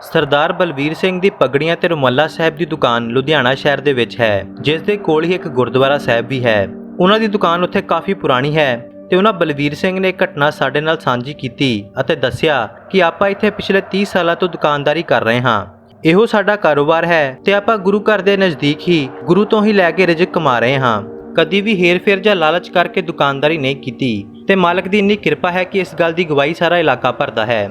ਸਰਦਾਰ ਬਲਵੀਰ ਸਿੰਘ ਦੀ ਪਗੜੀਆਂ ਤੇ ਰੁਮਾਲਾ ਸਾਹਿਬ ਦੀ ਦੁਕਾਨ ਲੁਧਿਆਣਾ ਸ਼ਹਿਰ ਦੇ ਵਿੱਚ ਹੈ, ਜਿਸ ਦੇ ਕੋਲ ਹੀ ਇੱਕ ਗੁਰਦੁਆਰਾ ਸਾਹਿਬ ਵੀ ਹੈ। ਉਹਨਾਂ ਦੀ ਦੁਕਾਨ ਉੱਥੇ ਕਾਫੀ ਪੁਰਾਣੀ ਹੈ ਤੇ ਉਹਨਾਂ ਬਲਵੀਰ ਸਿੰਘ ਨੇ ਘਟਨਾ ਸਾਡੇ ਨਾਲ ਸਾਂਝੀ ਕੀਤੀ ਅਤੇ ਦੱਸਿਆ ਕਿ ਆਪਾਂ ਇੱਥੇ ਪਿਛਲੇ 30 ਸਾਲਾਂ ਤੋਂ ਦੁਕਾਨਦਾਰੀ ਕਰ ਰਹੇ ਹਾਂ। ਇਹੋ ਸਾਡਾ ਕਾਰੋਬਾਰ ਹੈ ਤੇ ਆਪਾਂ ਗੁਰੂ ਘਰ ਦੇ ਨਜ਼ਦੀਕ ਹੀ ਗੁਰੂ ਤੋਂ ਹੀ ਲੈ ਕੇ ਰਿਜ਼ਕ ਕਮਾ ਰਹੇ ਹਾਂ। ਕਦੀ ਵੀ ਹੇਰ-ਫੇਰ ਜਾਂ ਲਾਲਚ ਕਰਕੇ ਦੁਕਾਨਦਾਰੀ ਨਹੀਂ ਕੀਤੀ ਤੇ ਮਾਲਕ ਦੀ ਇੰਨੀ ਕਿਰਪਾ ਹੈ ਕਿ ਇਸ ਗੱਲ ਦੀ ਗਵਾਹੀ ਸਾਰਾ ਇਲਾਕਾ ਭਰਦਾ ਹੈ।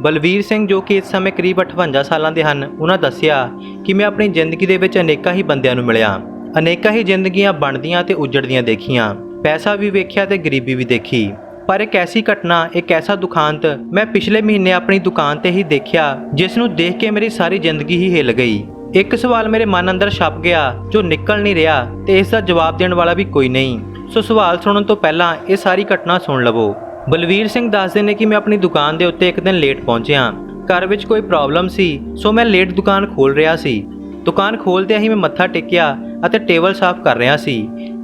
ਬਲਵੀਰ ਸਿੰਘ ਜੋ ਕਿ ਇਸ ਸਮੇਂ ਕਰੀਬ 58 ਸਾਲਾਂ ਦੇ ਹਨ, ਉਹਨਾਂ ਦੱਸਿਆ ਕਿ ਮੈਂ ਆਪਣੀ ਜ਼ਿੰਦਗੀ ਦੇ ਵਿੱਚ ਅਨੇਕਾਂ ਹੀ ਬੰਦਿਆਂ ਨੂੰ ਮਿਲਿਆ, ਅਨੇਕਾਂ ਹੀ ਜ਼ਿੰਦਗੀਆਂ ਬਣਦੀਆਂ ਤੇ ਉਜੜਦੀਆਂ ਦੇਖੀਆਂ, ਪੈਸਾ ਵੀ ਵੇਖਿਆ ਤੇ ਗਰੀਬੀ ਵੀ ਦੇਖੀ। ਪਰ ਇੱਕ ਐਸੀ ਘਟਨਾ, ਇੱਕ ਐਸਾ ਦੁਖਾਂਤ ਮੈਂ ਪਿਛਲੇ ਮਹੀਨੇ ਆਪਣੀ ਦੁਕਾਨ ਤੇ ਹੀ ਦੇਖਿਆ, ਜਿਸ ਨੂੰ ਦੇਖ ਕੇ ਮੇਰੀ ਸਾਰੀ ਜ਼ਿੰਦਗੀ ਹੀ ਹਿੱਲ ਗਈ। ਇੱਕ ਸਵਾਲ ਮੇਰੇ ਮਨ ਅੰਦਰ ਛਪ ਗਿਆ ਜੋ ਨਿਕਲ ਨਹੀਂ ਰਿਹਾ ਤੇ ਇਸ ਦਾ ਜਵਾਬ ਦੇਣ ਵਾਲਾ ਵੀ ਕੋਈ ਨਹੀਂ। ਸੋ ਸਵਾਲ ਸੁਣਨ ਤੋਂ ਪਹਿਲਾਂ ਇਹ ਸਾਰੀ ਘਟਨਾ ਸੁਣ ਲਵੋ। ਬਲਵੀਰ ਸਿੰਘ ਦੱਸਦੇ ਨੇ ਕਿ ਮੈਂ ਆਪਣੀ ਦੁਕਾਨ ਦੇ ਉੱਤੇ ਇੱਕ ਦਿਨ ਲੇਟ ਪਹੁੰਚਿਆ। ਘਰ ਵਿੱਚ ਕੋਈ ਪ੍ਰੋਬਲਮ ਸੀ, ਸੋ ਮੈਂ ਲੇਟ ਦੁਕਾਨ ਖੋਲ੍ਹ ਰਿਹਾ ਸੀ। ਦੁਕਾਨ ਖੋਲ੍ਹਦਿਆਂ ਹੀ ਮੈਂ ਮੱਥਾ ਟੇਕਿਆ ਅਤੇ ਟੇਬਲ ਸਾਫ਼ ਕਰ ਰਿਹਾ ਸੀ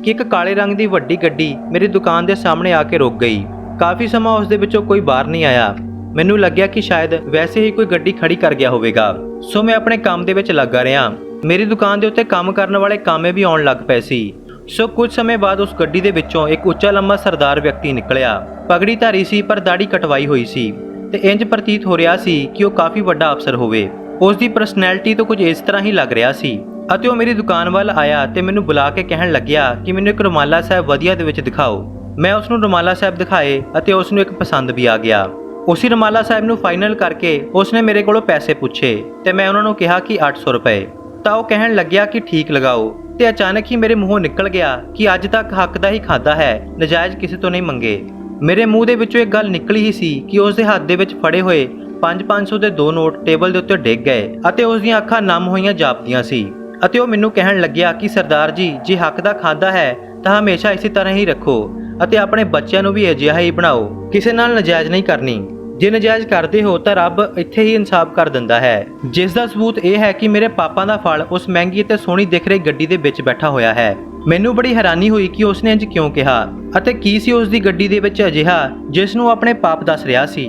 ਕਿ ਇੱਕ ਕਾਲੇ ਰੰਗ ਦੀ ਵੱਡੀ ਗੱਡੀ ਮੇਰੀ ਦੁਕਾਨ ਦੇ ਸਾਹਮਣੇ ਆ ਕੇ ਰੁਕ ਗਈ। ਕਾਫੀ ਸਮਾਂ ਉਸ ਦੇ ਵਿੱਚੋਂ ਕੋਈ ਬਾਹਰ ਨਹੀਂ ਆਇਆ। ਮੈਨੂੰ ਲੱਗਿਆ ਕਿ ਸ਼ਾਇਦ ਵੈਸੇ ਹੀ ਕੋਈ ਗੱਡੀ ਖੜੀ ਕਰ ਗਿਆ ਹੋਵੇਗਾ। ਸੋ ਮੈਂ ਆਪਣੇ ਕੰਮ ਦੇ ਵਿੱਚ ਲੱਗਾ ਰਿਹਾ। ਮੇਰੀ ਦੁਕਾਨ ਦੇ ਉੱਤੇ ਕੰਮ ਕਰਨ ਵਾਲੇ ਕਾਮੇ ਵੀ ਆਉਣ ਲੱਗ ਪਏ ਸੀ। ਸੋ ਕੁਝ ਸਮੇਂ ਬਾਅਦ ਉਸ ਗੱਡੀ ਦੇ ਵਿੱਚੋਂ ਇੱਕ ਉੱਚਾ ਲੰਮਾ ਸਰਦਾਰ ਵਿਅਕਤੀ ਨਿਕਲਿਆ। ਪਗੜੀ ਧਾਰੀ ਸੀ ਪਰ ਦਾੜੀ ਕਟਵਾਈ ਹੋਈ ਸੀ ਤੇ ਇੰਜ ਪ੍ਰਤੀਤ ਹੋ ਰਿਹਾ ਸੀ ਕਿ ਉਹ ਕਾਫੀ ਵੱਡਾ ਅਫਸਰ ਹੋਵੇ। ਉਸ ਦੀ ਪਰਸਨੈਲਿਟੀ ਤੋਂ ਕੁਝ ਇਸ ਤਰ੍ਹਾਂ ਹੀ ਲੱਗ ਰਿਹਾ ਸੀ ਅਤੇ ਉਹ ਮੇਰੀ ਦੁਕਾਨ ਵੱਲ ਆਇਆ ਤੇ ਮੈਨੂੰ ਬੁਲਾ ਕੇ ਕਹਿਣ ਲੱਗਿਆ ਕਿ ਮੈਨੂੰ ਇੱਕ ਰੁਮਾਲਾ ਸਾਹਿਬ ਵਧੀਆ ਦੇ ਵਿੱਚ ਦਿਖਾਓ। ਮੈਂ ਉਸ ਨੂੰ ਰੁਮਾਲਾ ਸਾਹਿਬ ਦਿਖਾਏ ਅਤੇ ਉਸ ਨੂੰ ਇੱਕ ਪਸੰਦ ਵੀ ਆ ਗਿਆ। ਉਸੇ ਰੁਮਾਲਾ ਸਾਹਿਬ ਨੂੰ ਫਾਈਨਲ ਕਰਕੇ ਉਸ ਨੇ ਮੇਰੇ ਕੋਲੋਂ ਪੈਸੇ ਪੁੱਛੇ ਤੇ ਮੈਂ ਉਹਨਾਂ ਨੂੰ ਕਿਹਾ ਕਿ 800 ਰੁਪਏ। ਤਾਂ ਉਹ ਕਹਿਣ ਲੱਗਿਆ ਕਿ ਠੀਕ ਲਗਾਓ ਤੇ ਅਚਾਨਕ ਹੀ ਮੇਰੇ ਮੂੰਹੋਂ ਨਿਕਲ ਗਿਆ ਕਿ ਅੱਜ ਤੱਕ ਹੱਕ ਦਾ ਹੀ ਖਾਦਾ ਹੈ, ਨਜਾਇਜ਼ ਕਿਸੇ ਤੋਂ ਨਹੀਂ ਮੰਗੇ। ਮੇਰੇ ਮੂੰਹ ਦੇ ਵਿੱਚੋਂ ਇੱਕ ਗੱਲ ਨਿਕਲੀ ਹੀ ਸੀ ਕਿ ਉਸ ਦੇ ਹੱਥ ਦੇ ਵਿੱਚ ਫੜੇ ਹੋਏ 500 ਦੇ 2 ਨੋਟ ਟੇਬਲ ਦੇ ਉੱਤੇ ਡਿੱਗ ਗਏ ਅਤੇ ਉਸ ਦੀਆਂ ਅੱਖਾਂ ਨਮ ਹੋਈਆਂ ਜਾਪਦੀਆਂ ਸੀ ਅਤੇ ਉਹ ਮੈਨੂੰ ਕਹਿਣ ਲੱਗਿਆ ਕਿ ਸਰਦਾਰ ਜੀ, ਜੇ ਹੱਕ ਦਾ ਖਾਦਾ ਹੈ ਤਾਂ ਹਮੇਸ਼ਾ ਇਸੇ ਤਰ੍ਹਾਂ ਹੀ ਰੱਖੋ ਅਤੇ ਆਪਣੇ ਬੱਚਿਆਂ ਨੂੰ ਵੀ ਅਜਿਹਾ ਹੀ ਬਣਾਓ, ਕਿਸੇ ਨਾਲ ਨਜਾਇਜ਼ ਨਹੀਂ ਕਰਨੀ। ਜੇ ਨਜਾਇਜ਼ ਕਰਦੇ ਹੋ ਤਾਂ ਰੱਬ ਇੱਥੇ ਹੀ ਇਨਸਾਫ ਕਰ ਦਿੰਦਾ ਹੈ। ਜਿਸ ਦਾ ਸਬੂਤ ਇਹ ਹੈ ਕਿ ਮੇਰੇ ਪਾਪਾ ਦਾ ਫਲ ਉਸ ਮਹਿੰਗੀ ਤੇ ਸੋਹਣੀ ਦਿਖ ਰਹੀ ਗੱਡੀ ਦੇ ਵਿੱਚ ਬੈਠਾ ਹੋਇਆ ਹੈ। ਮੈਨੂੰ ਬੜੀ ਹੈਰਾਨੀ ਹੋਈ ਕਿ ਉਸਨੇ ਇੰਜ ਕਿਉਂ ਕਿਹਾ ਅਤੇ ਕੀ ਸੀ ਉਸ ਦੀ ਗੱਡੀ ਦੇ ਵਿੱਚ ਅਜਿਹਾ ਜਿਸ ਨੂੰ ਆਪਣੇ ਪਾਪ ਦੱਸ ਰਿਹਾ ਸੀ।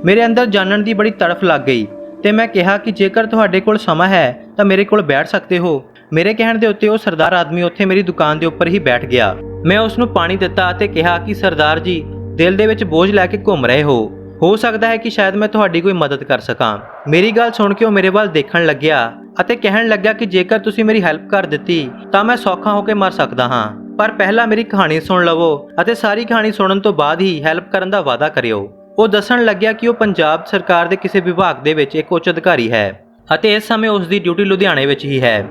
ਮੇਰੇ ਅੰਦਰ ਜਾਣਨ ਦੀ ਬੜੀ ਤੜਫ ਲੱਗ ਗਈ ਤੇ ਮੈਂ ਕਿਹਾ ਕਿ ਜੇਕਰ ਤੁਹਾਡੇ ਕੋਲ ਸਮਾਂ ਹੈ ਤਾਂ ਮੇਰੇ ਕੋਲ ਬੈਠ ਸਕਦੇ ਹੋ। ਮੇਰੇ ਕਹਿਣ ਦੇ ਉੱਤੇ ਉਹ ਸਰਦਾਰ ਆਦਮੀ ਉੱਥੇ ਮੇਰੀ ਦੁਕਾਨ ਦੇ ਉੱਪਰ ਹੀ ਬੈਠ ਗਿਆ। ਮੈਂ ਉਸ ਨੂੰ ਪਾਣੀ ਦਿੱਤਾ ਅਤੇ ਕਿਹਾ ਕਿ ਸਰਦਾਰ ਜੀ, ਦਿਲ ਦੇ ਵਿੱਚ ਬੋਝ ਲੈ ਕੇ ਘੁੰਮ ਰਹੇ ਹੋ ਸਕਦਾ ਹੈ ਕਿ ਸ਼ਾਇਦ ਮੈਂ ਤੁਹਾਡੀ ਕੋਈ ਮਦਦ ਕਰ ਸਕਾਂ। ਮੇਰੀ ਗੱਲ ਸੁਣ ਕੇ ਉਹ ਮੇਰੇ ਵੱਲ ਦੇਖਣ ਲੱਗਿਆ ਅਤੇ ਕਹਿਣ ਲੱਗਾ ਕਿ ਜੇਕਰ ਤੁਸੀਂ ਮੇਰੀ ਹੈਲਪ ਕਰ ਦਿੱਤੀ ਤਾਂ ਮੈਂ ਸੌਖਾ ਹੋ ਕੇ ਮਰ ਸਕਦਾ ਹਾਂ, ਪਰ ਪਹਿਲਾਂ ਮੇਰੀ ਕਹਾਣੀ ਸੁਣ ਲਵੋ ਅਤੇ ਸਾਰੀ ਕਹਾਣੀ ਸੁਣਨ ਤੋਂ ਬਾਅਦ ਹੀ ਹੈਲਪ ਕਰਨ ਦਾ ਵਾਅਦਾ ਕਰਿਓ। ਉਹ ਦੱਸਣ ਲੱਗਿਆ ਕਿ ਉਹ ਪੰਜਾਬ ਸਰਕਾਰ ਦੇ ਕਿਸੇ ਵਿਭਾਗ ਦੇ ਵਿੱਚ ਇੱਕ ਉੱਚ ਅਧਿਕਾਰੀ ਹੈ ਅਤੇ ਇਸ ਸਮੇਂ ਉਸ ਦੀ ਡਿਊਟੀ ਲੁਧਿਆਣੇ ਵਿੱਚ ਹੀ ਹੈ।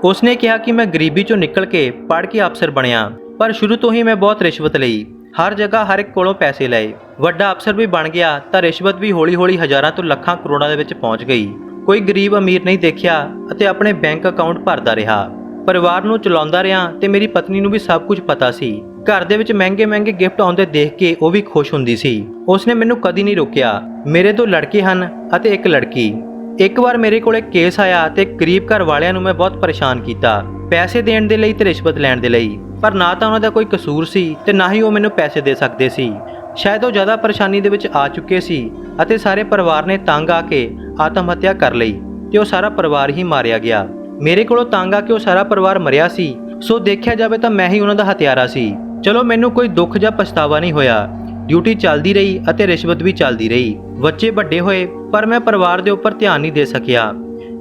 ਉਸਨੇ ਕਿਹਾ ਕਿ ਮੈਂ ਗਰੀਬੀ ਚੋਂ ਨਿਕਲ ਕੇ ਪੜ੍ਹ ਕੇ ਅਫਸਰ ਬਣਿਆ, ਪਰ ਸ਼ੁਰੂ ਤੋਂ ਹੀ ਮੈਂ ਬਹੁਤ ਰਿਸ਼ਵਤ ਲਈ, ਹਰ ਜਗ੍ਹਾ ਹਰ ਇੱਕ ਕੋਲੋਂ ਪੈਸੇ ਲਏ। ਵੱਡਾ ਅਫਸਰ ਵੀ ਬਣ ਗਿਆ ਤਾਂ ਰਿਸ਼ਵਤ ਵੀ ਹੌਲੀ-ਹੌਲੀ ਹਜ਼ਾਰਾਂ ਤੋਂ ਲੱਖਾਂ ਕਰੋੜਾਂ ਦੇ ਵਿੱਚ ਪਹੁੰਚ ਗਈ। ਕੋਈ ਗਰੀਬ ਅਮੀਰ ਨਹੀਂ ਦੇਖਿਆ ਅਤੇ ਆਪਣੇ ਬੈਂਕ ਅਕਾਊਂਟ ਭਰਦਾ ਰਿਹਾ। ਪਰਿਵਾਰ ਨੂੰ ਚਲਾਉਂਦਾ ਰਿਹਾ ਤੇ ਮੇਰੀ ਪਤਨੀ ਨੂੰ ਵੀ ਸਭ ਕੁਝ ਪਤਾ ਸੀ। ਘਰ ਦੇ ਵਿੱਚ ਮਹਿੰਗੇ-ਮਹਿੰਗੇ ਗਿਫਟ ਆਉਂਦੇ ਦੇਖ ਕੇ ਉਹ ਵੀ ਖੁਸ਼ ਹੁੰਦੀ ਸੀ। ਉਸਨੇ ਮੈਨੂੰ ਕਦੀ ਨਹੀਂ ਰੋਕਿਆ। ਮੇਰੇ 2 ਲੜਕੇ ਹਨ ਅਤੇ ਇੱਕ ਲੜਕੀ। ਇੱਕ ਵਾਰ ਮੇਰੇ ਕੋਲ ਇੱਕ ਕੇਸ ਆਇਆ ਤੇ ਗਰੀਬ ਘਰ ਵਾਲਿਆਂ ਨੂੰ ਮੈਂ ਬਹੁਤ ਪਰੇਸ਼ਾਨ ਕੀਤਾ, ਪੈਸੇ ਦੇਣ ਦੇ ਲਈ ਤੇ ਰਿਸ਼ਵਤ ਲੈਣ ਦੇ ਲਈ, ਪਰ ਨਾ ਤਾਂ ਉਹਨਾਂ ਦਾ ਕੋਈ ਕਸੂਰ ਸੀ ਤੇ ਨਾ ਹੀ ਉਹ ਮੈਨੂੰ ਪੈਸੇ ਦੇ ਸਕਦੇ ਸੀ। ਸ਼ਾਇਦ ਉਹ ਜ਼ਿਆਦਾ ਪਰੇਸ਼ਾਨੀ ਦੇ ਵਿੱਚ ਆ ਚੁੱਕੇ ਸੀ ਅਤੇ ਸਾਰੇ ਪਰਿਵਾਰ ਨੇ ਤੰਗ ਆ ਕੇ ਆਤਮ ਹੱਤਿਆ ਕਰ ਲਈ ਤੇ ਉਹ ਸਾਰਾ ਪਰਿਵਾਰ ਹੀ ਮਾਰਿਆ ਗਿਆ। ਮੇਰੇ ਕੋਲੋਂ ਤੰਗ ਆ ਕੇ ਉਹ ਸਾਰਾ ਪਰਿਵਾਰ ਮਰਿਆ ਸੀ, ਸੋ ਦੇਖਿਆ ਜਾਵੇ ਤਾਂ ਮੈਂ ਹੀ ਉਹਨਾਂ ਦਾ ਹਥਿਆਰਾ ਸੀ। ਚਲੋ ਮੈਨੂੰ ਕੋਈ ਦੁੱਖ ਜਾਂ ਪਛਤਾਵਾ ਨਹੀਂ ਹੋਇਆ। ਡਿਊਟੀ ਚੱਲਦੀ ਰਹੀ ਅਤੇ ਰਿਸ਼ਵਤ ਵੀ ਚੱਲਦੀ ਰਹੀ। ਬੱਚੇ ਵੱਡੇ ਹੋਏ ਪਰ ਮੈਂ ਪਰਿਵਾਰ ਦੇ ਉੱਪਰ ਧਿਆਨ ਨਹੀਂ ਦੇ ਸਕਿਆ।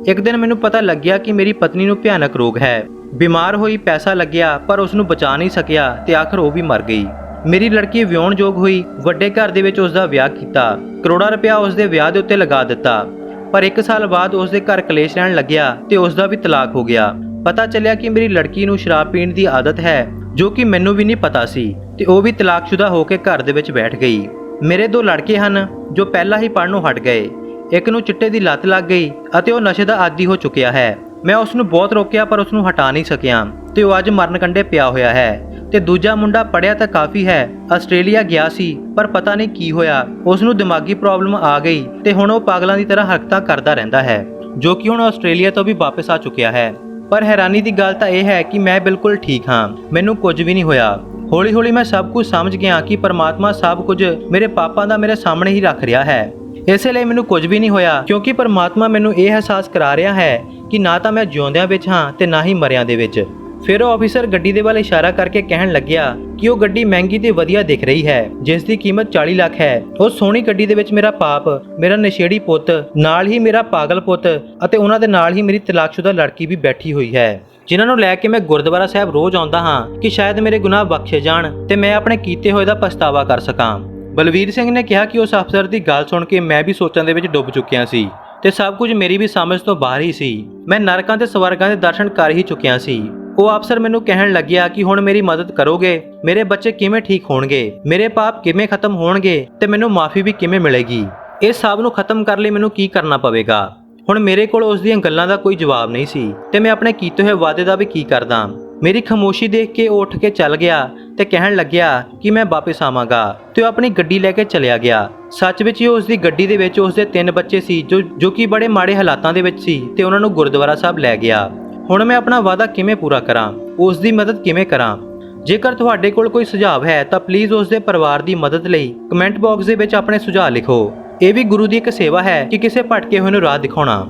ਇੱਕ ਦਿਨ ਮੈਨੂੰ ਪਤਾ ਲੱਗਿਆ ਕਿ ਮੇਰੀ ਪਤਨੀ ਨੂੰ ਭਿਆਨਕ ਰੋਗ ਹੈ। ਬਿਮਾਰ ਹੋਈ, ਪੈਸਾ ਲੱਗਿਆ ਪਰ ਉਸ ਨੂੰ ਬਚਾ ਨਹੀਂ ਸਕਿਆ ਤੇ ਆਖਰ ਉਹ ਵੀ ਮਰ ਗਈ। ਮੇਰੀ ਲੜਕੀ ਵਿਆਹੁਣ ਯੋਗ ਹੋਈ, ਵੱਡੇ ਘਰ ਦੇ ਵਿੱਚ ਉਸ ਦਾ ਵਿਆਹ ਕੀਤਾ, ਕਰੋੜਾਂ ਰੁਪਇਆ ਉਸ ਦੇ ਵਿਆਹ ਦੇ ਉੱਤੇ ਲਗਾ ਦਿੱਤਾ, ਪਰ 1 ਸਾਲ ਬਾਅਦ ਉਸ ਦੇ ਘਰ ਕਲੇਸ਼ ਰਹਿਣ ਲੱਗਿਆ ਤੇ ਉਸ ਦਾ ਵੀ ਤਲਾਕ ਹੋ ਗਿਆ। ਪਤਾ ਚੱਲਿਆ ਕਿ ਮੇਰੀ ਲੜਕੀ ਨੂੰ ਸ਼ਰਾਬ ਪੀਣ ਦੀ ਆਦਤ ਹੈ, ਜੋ ਕਿ ਮੈਨੂੰ ਵੀ ਨਹੀਂ ਪਤਾ ਸੀ, ਤੇ ਉਹ ਵੀ ਤਲਾਕਸ਼ੁਦਾ ਹੋ ਕੇ ਘਰ ਦੇ ਵਿੱਚ ਬੈਠ ਗਈ। ਮੇਰੇ 2 ਲੜਕੇ ਹਨ ਜੋ ਪਹਿਲਾਂ ਹੀ ਪੜ੍ਹਨੋਂ ਹਟ ਗਏ। ਇੱਕ ਨੂੰ ਚਿੱਟੇ ਦੀ ਲੱਤ ਲੱਗ ਗਈ ਅਤੇ ਉਹ ਨਸ਼ੇ ਦਾ ਆਦੀ ਹੋ ਚੁੱਕਿਆ ਹੈ। ਮੈਂ ਉਸ ਨੂੰ ਬਹੁਤ ਰੋਕਿਆ ਪਰ ਉਸ ਨੂੰ ਹਟਾ ਨਹੀਂ ਸਕਿਆ ਤੇ ਉਹ ਅੱਜ ਮਰਨ ਕੰਢੇ ਪਿਆ ਹੋਇਆ ਹੈ। ਤੇ ਦੂਜਾ ਮੁੰਡਾ ਪੜ੍ਹਿਆ ਤਾਂ ਕਾਫੀ ਹੈ, ਆਸਟ੍ਰੇਲੀਆ ਗਿਆ ਸੀ ਪਰ ਪਤਾ ਨਹੀਂ ਕੀ ਹੋਇਆ, ਉਸ ਨੂੰ ਦਿਮਾਗੀ ਪ੍ਰੋਬਲਮ ਆ ਗਈ ਤੇ ਹੁਣ ਉਹ ਪਾਗਲਾਂ ਦੀ ਤਰ੍ਹਾਂ ਹਰਕਤਾਂ ਕਰਦਾ ਰਹਿੰਦਾ ਹੈ, ਜੋ ਕਿ ਹੁਣ ਆਸਟ੍ਰੇਲੀਆ ਤੋਂ ਵੀ ਵਾਪਸ ਆ ਚੁੱਕਿਆ ਹੈ। ਪਰ ਹੈਰਾਨੀ ਦੀ ਗੱਲ ਤਾਂ ਇਹ ਹੈ ਕਿ ਮੈਂ ਬਿਲਕੁਲ ਠੀਕ ਹਾਂ, ਮੈਨੂੰ ਕੁਝ ਵੀ ਨਹੀਂ ਹੋਇਆ। ਹੌਲੀ ਹੌਲੀ ਮੈਂ ਸਭ ਕੁਝ ਸਮਝ ਗਿਆ ਕਿ ਪਰਮਾਤਮਾ ਸਭ ਕੁਝ ਮੇਰੇ ਪਾਪਾਂ ਦਾ ਮੇਰੇ ਸਾਹਮਣੇ ਹੀ ਰੱਖ ਰਿਹਾ ਹੈ। ਇਸ ਲਈ ਮੈਨੂੰ ਕੁਝ ਵੀ ਨਹੀਂ ਹੋਇਆ, ਕਿਉਂਕਿ ਪਰਮਾਤਮਾ ਮੈਨੂੰ ਇਹ ਅਹਿਸਾਸ ਕਰਾ ਰਿਹਾ ਹੈ ਕਿ ਨਾ ਤਾਂ ਮੈਂ ਜਿਉਂਦਿਆਂ ਵਿੱਚ ਹਾਂ ਤੇ ਨਾ ਹੀ ਮਰਿਆਂ ਦੇ ਵਿੱਚ। ਫਿਰ ਉਹ ਅਫੀਸਰ ਗੱਡੀ ਦੇ ਵੱਲ ਇਸ਼ਾਰਾ ਕਰਕੇ ਕਹਿਣ ਲੱਗਿਆ ਕਿ ਉਹ ਗੱਡੀ ਮਹਿੰਗੀ ਤੇ ਵਧੀਆ ਦਿਖ ਰਹੀ ਹੈ, ਜਿਸ ਦੀ ਕੀਮਤ 40 ਲੱਖ ਹੈ। ਉਹ ਸੋਹਣੀ ਗੱਡੀ ਦੇ ਵਿੱਚ ਮੇਰਾ ਪਾਪ, ਮੇਰਾ ਨਸ਼ੇੜੀ ਪੁੱਤ, ਨਾਲ ਹੀ ਮੇਰਾ ਪਾਗਲ ਪੁੱਤ ਅਤੇ ਉਹਨਾਂ ਦੇ ਨਾਲ ਹੀ ਮੇਰੀ ਤਲਾਕਸ਼ੁਦਾ ਲੜਕੀ ਵੀ ਬੈਠੀ ਹੋਈ ਹੈ, ਜਿਨ੍ਹਾਂ ਨੂੰ ਲੈ ਕੇ ਮੈਂ ਗੁਰਦੁਆਰਾ ਸਾਹਿਬ ਰੋਜ਼ ਆਉਂਦਾ ਹਾਂ ਕਿ ਸ਼ਾਇਦ ਮੇਰੇ ਗੁਨਾਹ ਬਖਸ਼ੇ ਜਾਣ ਤੇ ਮੈਂ ਆਪਣੇ ਕੀਤੇ ਹੋਏ ਦਾ ਪਛਤਾਵਾ ਕਰ ਸਕਾਂ। ਬਲਵੀਰ ਸਿੰਘ ਨੇ ਕਿਹਾ ਕਿ ਉਸ ਅਫਸਰ ਦੀ ਗੱਲ ਸੁਣ ਕੇ ਮੈਂ ਵੀ ਸੋਚਾਂ ਦੇ ਵਿੱਚ ਡੁੱਬ ਚੁੱਕਿਆ ਸੀ ਤੇ ਸਭ ਕੁਝ ਮੇਰੀ ਵੀ ਸਮਝ ਤੋਂ ਬਾਹਰ ਹੀ ਸੀ। ਮੈਂ ਨਰਕਾਂ ਤੇ ਸਵਰਗਾਂ ਦੇ ਦਰਸ਼ਨ ਕਰ ਹੀ ਚੁੱਕਿਆ ਸੀ। ਉਹ ਅਫਸਰ ਮੈਨੂੰ ਕਹਿਣ ਲੱਗਿਆ ਕਿ ਹੁਣ ਮੇਰੀ ਮਦਦ ਕਰੋਗੇ, ਮੇਰੇ ਬੱਚੇ ਕਿਵੇਂ ਠੀਕ ਹੋਣਗੇ, ਮੇਰੇ ਪਾਪ ਕਿਵੇਂ ਖਤਮ ਹੋਣਗੇ ਤੇ ਮੈਨੂੰ ਮਾਫੀ ਵੀ ਕਿਵੇਂ ਮਿਲੇਗੀ। ਇਹ ਸਭ ਨੂੰ ਖਤਮ ਕਰਨ ਲਈ ਮੈਨੂੰ ਕੀ ਕਰਨਾ ਪਵੇਗਾ। ਹੁਣ ਮੇਰੇ ਕੋਲ ਉਸ ਦੀਆਂ ਗੱਲਾਂ ਦਾ ਕੋਈ ਜਵਾਬ ਨਹੀਂ ਸੀ ਤੇ ਮੈਂ ਆਪਣੇ ਕੀਤੇ ਹੋਏ ਵਾਅਦੇ ਦਾ ਵੀ ਕੀ ਕਰਦਾ। ਮੇਰੀ ਖਾਮੋਸ਼ੀ ਦੇਖ ਕੇ ਉਹ ਉੱਠ ਕੇ ਚੱਲ ਗਿਆ ਤੇ ਕਹਿਣ ਲੱਗਿਆ ਕਿ ਮੈਂ ਵਾਪਸ ਆਵਾਂਗਾ ਤੇ ਉਹ ਆਪਣੀ ਗੱਡੀ ਲੈ ਕੇ ਚਲਿਆ ਗਿਆ। ਸੱਚ ਵਿੱਚ ਹੀ ਉਸ ਦੀ ਗੱਡੀ ਦੇ ਵਿੱਚ ਉਸ ਦੇ 3 ਬੱਚੇ ਸੀ ਜੋ ਕਿ ਬੜੇ ਮਾੜੇ ਹਾਲਾਤਾਂ ਦੇ ਵਿੱਚ ਸੀ ਤੇ ਉਹਨਾਂ ਨੂੰ ਗੁਰਦੁਆਰਾ ਸਾਹਿਬ ਲੈ ਗਿਆ। ਹੁਣ ਮੈਂ ਆਪਣਾ ਵਾਅਦਾ ਕਿਵੇਂ ਪੂਰਾ ਕਰਾਂ, ਉਸ ਦੀ ਮਦਦ ਕਿਵੇਂ ਕਰਾਂ। ਜੇਕਰ ਤੁਹਾਡੇ ਕੋਲ ਕੋਈ ਸੁਝਾਅ ਹੈ ਤਾਂ ਪਲੀਜ਼ ਉਸ ਦੇ ਪਰਿਵਾਰ ਦੀ ਮਦਦ ਲਈ ਕਮੈਂਟ ਬਾਕਸ ਦੇ ਵਿੱਚ ਆਪਣੇ ਸੁਝਾਅ ਲਿਖੋ। ਇਹ ਵੀ ਗੁਰੂ ਦੀ ਇੱਕ ਸੇਵਾ ਹੈ ਕਿ ਕਿਸੇ ਭਟਕੇ ਹੋਏ ਨੂੰ ਰਾਹ ਦਿਖਾਉਣਾ।